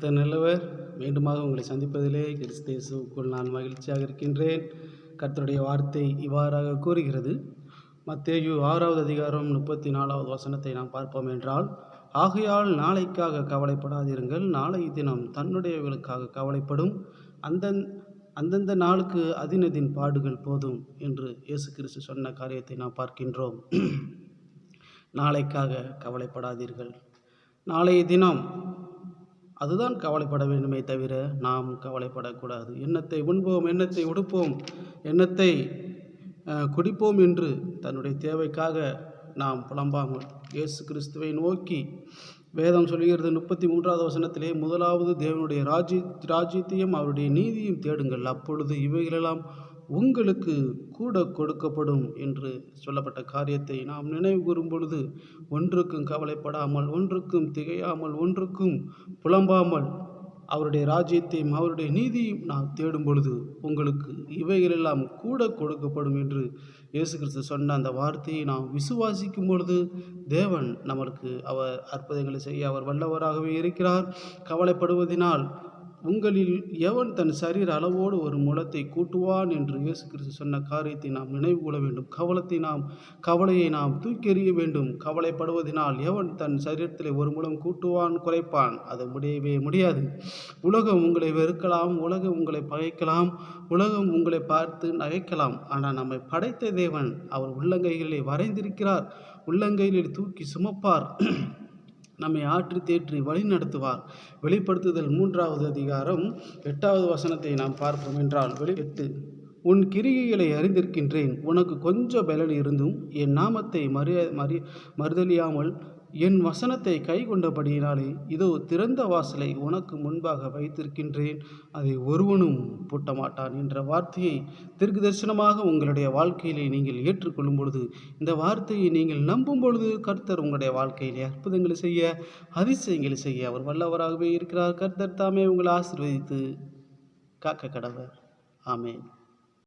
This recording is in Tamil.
நல்லவர் மீண்டுமாக உங்களை சந்திப்பதிலே கிறிஸ்து இயேசுவுக்குள் நான் மகிழ்ச்சியாக இருக்கின்றேன். கர்த்தருடைய வார்த்தை இவ்வாறாக கூறுகிறது. மத்தேயு 6வது அதிகாரம் 34வது வசனத்தை நாம் பார்ப்போம் என்றால், ஆகையால் நாளைக்காக கவலைப்படாதிருங்கள், நாளை தினம் தன்னுடையவர்களுக்காக கவலைப்படும். அந்தந்த நாளுக்கு அதினதின் பாடுகள் போதும் என்று இயேசு கிறிஸ்து சொன்ன காரியத்தை நாம் பார்க்கின்றோம். நாளைக்காக கவலைப்படாதீர்கள். நாளைய தினம் அதுதான் கவலைப்பட வேண்டுமே தவிர நாம் கவலைப்படக்கூடாது. எண்ணத்தை உண்போம், எண்ணத்தை உடுப்போம், எண்ணத்தை குடிப்போம் என்று தன்னுடைய தேவைக்காக நாம் புலம்பாமல் இயேசு கிறிஸ்துவை நோக்கி வேதம் சொல்கிறது 33வது வசனத்திலே, முதலாவது தேவனுடைய ராஜ்யத்தையும் அவருடைய நீதியும் தேடுங்கள், அப்பொழுது இவைகளெல்லாம் உங்களுக்கு கூட கொடுக்கப்படும் என்று சொல்லப்பட்ட காரியத்தை நாம் நினைவு கூறும் பொழுது, ஒன்றுக்கும் கவலைப்படாமல், ஒன்றுக்கும் திகையாமல், ஒன்றுக்கும் புலம்பாமல் அவருடைய ராஜ்யத்தையும் அவருடைய நீதியும் நாம் தேடும் பொழுது உங்களுக்கு இவைகளெல்லாம் கூட கொடுக்கப்படும் என்று இயேசு கிறிஸ்து சொன்ன அந்த வார்த்தையை நாம் விசுவாசிக்கும் பொழுது தேவன் நமக்கு அவர் அற்புதங்களை செய்ய அவர் வல்லவராகவே இருக்கிறார். கவலைப்படுவதனால் உங்களில் எவன் தன் சரீர அளவோடு ஒரு முழத்தை கூட்டுவான் என்று இயேசு கிறிஸ்து சொன்ன காரியத்தை நாம் நினைவு கொள்ள வேண்டும். கவலையை நாம் தூக்கி எறிய வேண்டும். கவலைப்படுவதனால் எவன் தன் சரீரத்தில் ஒரு முழம் கூட்டுவான் குறைப்பான்? அது முடியவே முடியாது. உலகம் உங்களை வெறுக்கலாம், உலகம் உங்களை பகைக்கலாம், உலகம் உங்களை பார்த்து நகைக்கலாம். ஆனால் நம்மை படைத்த தேவன் அவர் உள்ளங்கைகளிலே வரைந்திருக்கிறார். உள்ளங்கைகளில் தூக்கி சுமப்பார், நம்மை ஆற்றி தேற்றி வழி நடத்துவார். வெளிப்படுத்துதல் 3வது அதிகாரம் 8வது வசனத்தை நாம் பார்ப்போம் என்றால், 8, உன் கிரியைகளை அறிந்திருக்கின்றேன், உனக்கு கொஞ்சம் பலன் இருந்தும் என் நாமத்தை மறுதலியாமல் என் வசனத்தை கை கொண்டபடியினாலே இதோ திறந்த வாசலை உனக்கு முன்பாக வைத்திருக்கின்றேன், அதை ஒருவனும் பூட்டமாட்டான் என்ற வார்த்தையை தீர்க்க தரிசனமாக உங்களுடைய வாழ்க்கையிலே நீங்கள் ஏற்றுக்கொள்ளும் பொழுது, இந்த வார்த்தையை நீங்கள் நம்பும் பொழுது கர்த்தர் உங்களுடைய வாழ்க்கையிலே அற்புதங்களை செய்ய, அதிசயங்களை செய்ய அவர் வல்லவராகவே இருக்கிறார். கர்த்தர் தாமே உங்களை ஆசீர்வதித்து காக்க கடவர். ஆமென்.